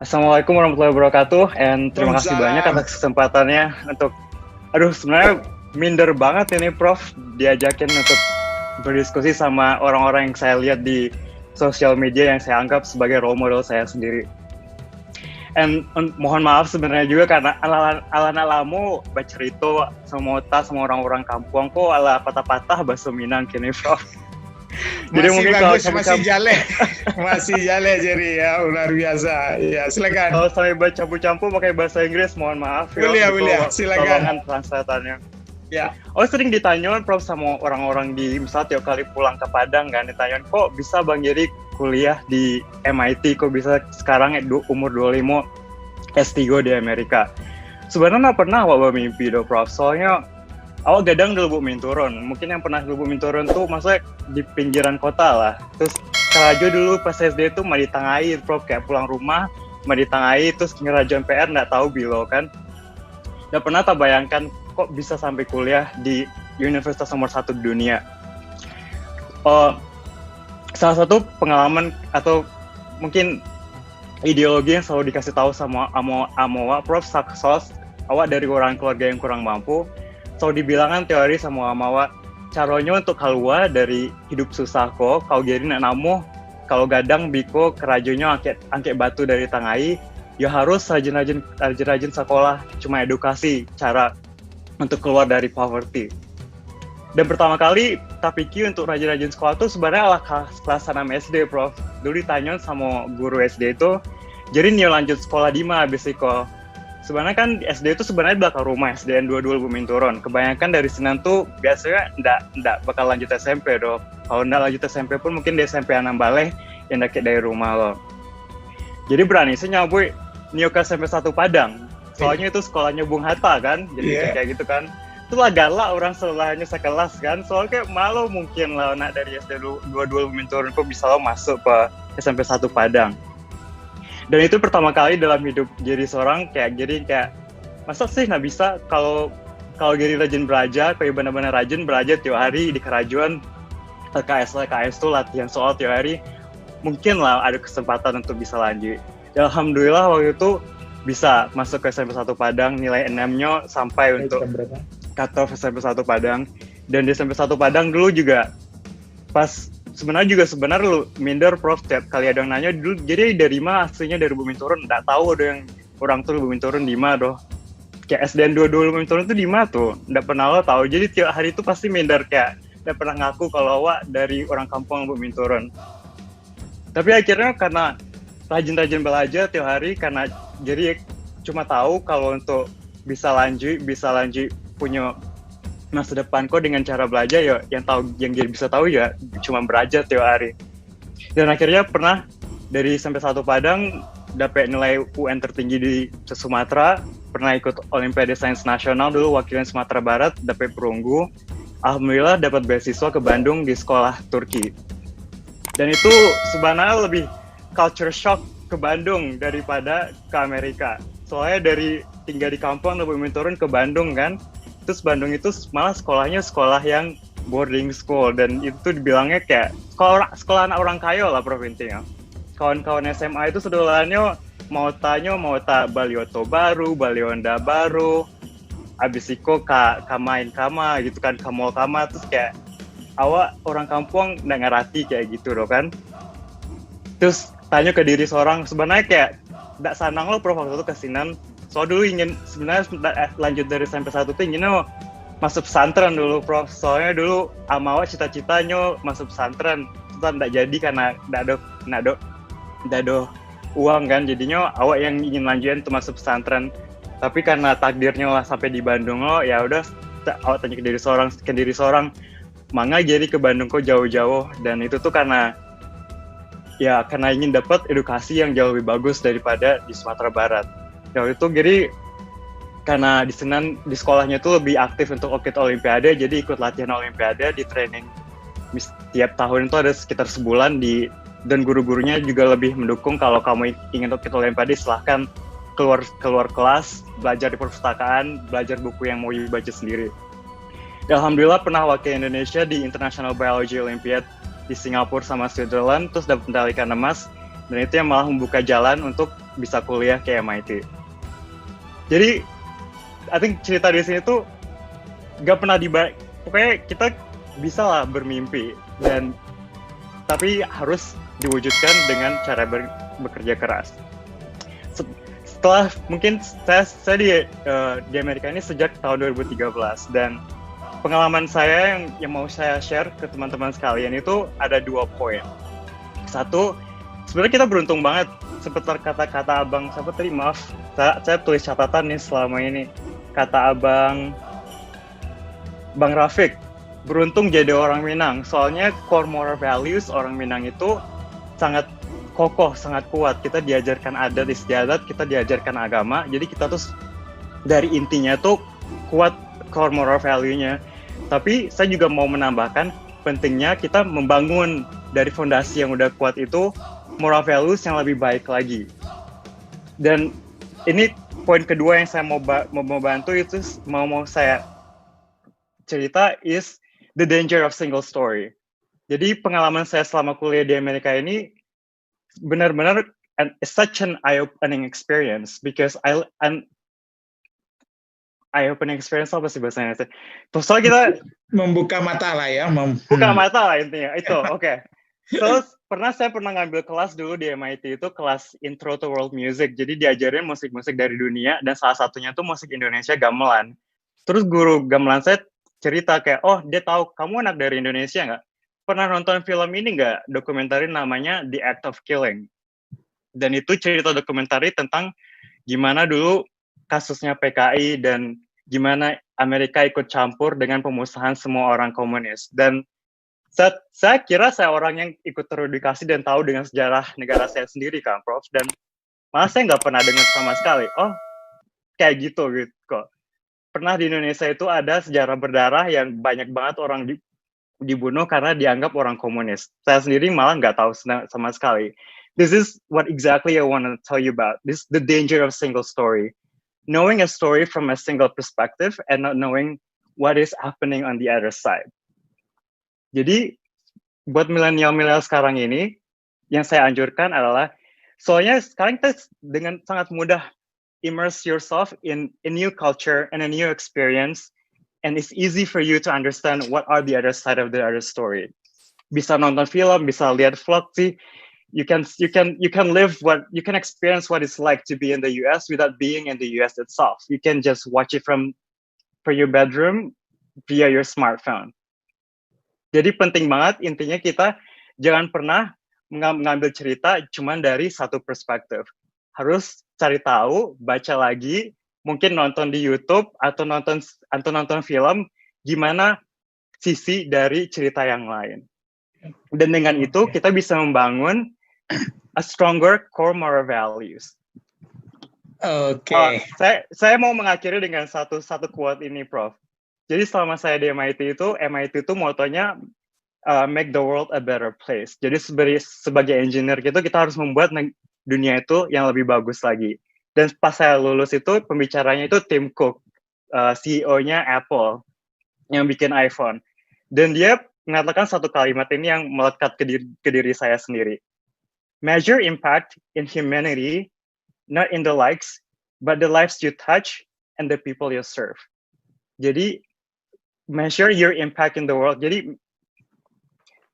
Assalamualaikum warahmatullahi wabarakatuh, and terima kasih banyak Waalaikumsalam. atas kesempatannya untuk, sebenarnya minder banget ini Prof diajakin untuk berdiskusi sama orang-orang yang saya lihat di sosial media yang saya anggap sebagai role model saya sendiri. And mohon maaf sebenarnya juga karena ala-alamu bercerita sama orang-orang kampung kok ala patah-patah bahasa Minang kini Prof. Jadi Masih mungkin bagus, kalau masih jale jadi ya luar biasa. Ya silakan. kalau saya baca campur pakai bahasa Inggris, mohon maaf ya. Boleh, silakan. Tolongan translatannya. Ya. Sering ditanyain Prof sama orang-orang di misalnya tiap kali pulang ke Padang kan ditanyain kok bisa Bang Jerry kuliah di MIT, kok bisa sekarang umur 25 S3 di Amerika. Sebenarnya pernah awak mimpi do Prof, soalnya awak gadang dulu main turun. Mungkin yang pernah dulu main turun tuh maksudnya di pinggiran kota lah. Terus kerajo dulu pas SD tuh mau ditangai Prof, kayak pulang rumah mau ditangai terus ngerajon PR nggak tahu bilo kan. Dan pernah tak bayangkan kok bisa sampai kuliah di universitas nomor 1 di dunia. Salah satu pengalaman atau mungkin ideologi yang selalu dikasih tahu sama Amoa Prof Saksos, awak dari orang keluarga yang kurang mampu, selalu dibilangkan teori sama Amoa, caranya untuk keluar dari hidup susah kok, kau jadi nak namu, kalau gadang biko kerajonya angket batu dari tangai, ya harus rajin-rajin sekolah, cuma edukasi cara untuk keluar dari poverty. Dan pertama kali tak pikir untuk rajin-rajin sekolah tuh sebenarnya ala kelas 6 SD Prof. Dulu ditanya sama guru SD itu, jadi nih lanjut sekolah di mana habis itu. Sebenarnya kan SD itu sebenarnya belakang rumah, SDN 22 Bumi Turun. Kebanyakan dari Senin tuh biasanya ndak bakal lanjut SMP dong. Kalau ndak lanjut SMP pun mungkin di SMP Anam Baleh yang deket dari rumah lo. Jadi berani saya nyabu Nio ke SMP 1 Padang. Soalnya itu sekolahnya Bung Hatta kan, jadi kayak gitu kan. Itulah galak orang sebelahnya sekelas kan, soalnya kayak malu mungkin lah nak dari SD 22 Bumi Turun kok bisa lo masuk ke SMP 1 Padang. Dan itu pertama kali dalam hidup jadi seorang kayak masa sih nggak bisa kalau jadi rajin belajar, kayak benar-benar rajin belajar tiap hari di kerajuan LKS tuh latihan soal tiap hari, mungkin lah ada kesempatan untuk bisa lanjut. Ya, alhamdulillah waktu itu bisa masuk ke SMP 1 Padang, nilai 6-nya sampai untuk cut-off SMP 1 Padang. Dan di SMP 1 Padang dulu juga pas sebenarnya lu minder Prof, tiap kali ada yang nanya dulu, jadi dari mana aslinya dari Bumi Turun, nggak tahu ada yang orang tuh Bumi Turun di mana doh, kayak SDN 22 Bumi Turun tuh di mana tuh, nggak pernah lo tahu. Jadi tiap hari itu pasti minder, kayak nggak pernah ngaku kalau awak dari orang kampung Bumi Turun. Tapi akhirnya karena rajin-rajin belajar tiap hari, karena jadi cuma tahu kalau untuk bisa lanjut punya masa depan kok dengan cara belajar ya, yang jadi bisa tahu ya cuma belajar tiap hari. Dan akhirnya pernah dari sampai 1 Padang dapat nilai UN tertinggi di Sumatera, pernah ikut Olimpiade Sains Nasional dulu wakilan Sumatera Barat, dapat perunggu. Alhamdulillah dapat beasiswa ke Bandung di sekolah Turki. Dan itu sebenarnya lebih culture shock ke Bandung daripada ke Amerika. Soalnya dari tinggal di kampung lebih turun ke Bandung kan. Terus Bandung itu malah sekolahnya sekolah yang boarding school, dan itu dibilangnya kayak sekolah anak orang kaya lah provinsinya. Kawan-kawan SMA itu sedolannya mau Balioto baru, Balionda baru, abis itu main kama gitu kan, kamol kama, terus kayak awak orang kampung nggak ngerti kayak gitu loh kan. Terus tanya ke diri seorang, sebenarnya kayak nggak sanang lo Prof waktu itu kesinan. So dulu ingin sebenarnya lanjut dari SMP 1 tuh inginnya masuk pesantren dulu Prof. Soalnya dulu awak cita-citanya masuk pesantren, itu nggak jadi karena nggak ada uang kan. Jadinya awak yang ingin lanjutin tuh masuk pesantren. Tapi karena takdirnya lah sampai di Bandung lo, ya udah awak tanya ke diri seorang, mangga jadi ke Bandung kok jauh-jauh. Dan itu tuh karena ingin dapat edukasi yang jauh lebih bagus daripada di Sumatera Barat. Ya itu jadi karena di sekolahnya itu lebih aktif untuk ikut Olimpiade, jadi ikut latihan Olimpiade, di training tiap tahun itu ada sekitar sebulan dan guru-gurunya juga lebih mendukung kalau kamu ingin ikut Olimpiade silahkan keluar kelas, belajar di perpustakaan, belajar buku yang mau dibaca sendiri. Ya, alhamdulillah pernah wakil Indonesia di International Biology Olympiad di Singapura sama Switzerland, terus dapat medali emas, dan itu yang malah membuka jalan untuk bisa kuliah ke MIT. Jadi I think cerita di sini tuh gak pernah pokoknya kita bisa lah bermimpi, tapi harus diwujudkan dengan cara bekerja keras. Setelah mungkin saya di Amerika ini sejak tahun 2013, dan pengalaman saya yang mau saya share ke teman-teman sekalian itu ada 2 poin. Satu, sebenarnya kita beruntung banget, seperti kata abang siapa tadi, maaf, saya tulis catatan nih selama ini. Kata Bang Rafiq, beruntung jadi orang Minang, soalnya core moral values orang Minang itu sangat kokoh, sangat kuat. Kita diajarkan adat istiadat, kita diajarkan agama, jadi kita tuh dari intinya tuh kuat core moral value-nya. Tapi saya juga mau menambahkan pentingnya kita membangun dari fondasi yang udah kuat itu moral values yang lebih baik lagi. Dan ini poin kedua yang saya mau bantu itu mau saya cerita is the danger of single story. Jadi pengalaman saya selama kuliah di Amerika ini benar-benar such an eye-opening experience, because eye-opening experience apa sih bahasanya? Soalnya kita membuka mata lah ya, buka mata lah intinya itu. Oke. So, saya pernah ngambil kelas dulu di MIT, itu kelas Intro to World Music. Jadi diajarin musik-musik dari dunia, dan salah satunya tuh musik Indonesia gamelan. Terus guru gamelan saya cerita kayak, oh dia tahu kamu anak dari Indonesia nggak? Pernah nonton film ini nggak? Dokumenter namanya The Act of Killing. Dan itu cerita dokumenter tentang gimana dulu kasusnya PKI dan gimana Amerika ikut campur dengan pemusnahan semua orang komunis. Dan saya kira saya orang yang ikut teredukasi dan tahu dengan sejarah negara saya sendiri kan, Prof. Dan malah saya nggak pernah dengar sama sekali. Oh, kayak gitu kok. Pernah di Indonesia itu ada sejarah berdarah yang banyak banget orang dibunuh karena dianggap orang komunis. Saya sendiri malah nggak tahu sama sekali. This is what exactly I want to tell you about. This is the danger of single story. Knowing a story from a single perspective and not knowing what is happening on the other side. Jadi, buat milenial sekarang ini, yang saya anjurkan adalah, soalnya sekarang kita dengan sangat mudah immerse yourself in a new culture and a new experience, and it's easy for you to understand what are the other side of the other story. Bisa nonton film, bisa lihat vlog sih. You can experience what it's like to be in the US without being in the US itself. You can just watch it from your bedroom via your smartphone. Jadi penting banget intinya kita jangan pernah mengambil cerita cuma dari satu perspektif. Harus cari tahu, baca lagi, mungkin nonton di YouTube atau nonton film gimana sisi dari cerita yang lain. Dan dengan itu kita bisa membangun a stronger core moral values. Oke. Saya mau mengakhiri dengan satu quote ini, Prof. Jadi selama saya di MIT itu motonya make the world a better place. Jadi sebagai engineer gitu kita harus membuat dunia itu yang lebih bagus lagi. Dan pas saya lulus itu pembicaranya itu Tim Cook, CEO-nya Apple yang bikin iPhone. Dan dia mengatakan satu kalimat ini yang melekat ke diri saya sendiri. Measure impact in humanity, not in the likes, but the lives you touch and the people you serve. Jadi measure your impact in the world. Jadi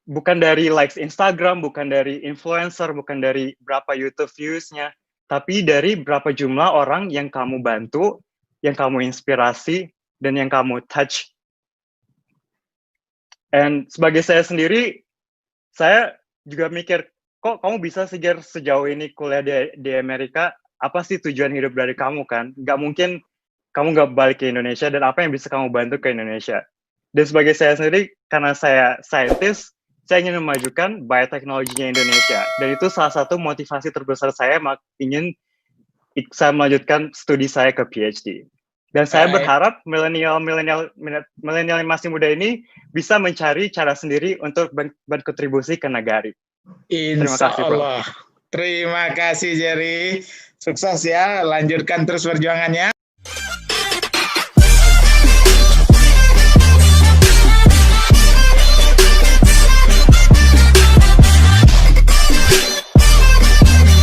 bukan dari likes Instagram, bukan dari influencer, bukan dari berapa YouTube views-nya, tapi dari berapa jumlah orang yang kamu bantu, yang kamu inspirasi, dan yang kamu touch. And sebagai saya sendiri, saya juga mikir, kok kamu bisa sejauh ini kuliah di Amerika, apa sih tujuan hidup dari kamu kan? Gak mungkin kamu gak balik ke Indonesia, dan apa yang bisa kamu bantu ke Indonesia? Dan sebagai saya sendiri, karena saya scientist, saya ingin memajukan bioteknologinya Indonesia. Dan itu salah satu motivasi terbesar saya ingin saya melanjutkan studi saya ke PhD. Dan saya berharap milenial yang masih muda ini bisa mencari cara sendiri untuk berkontribusi ke negara. Insya Allah. Terima kasih Jerry. Sukses ya, lanjutkan terus perjuangannya.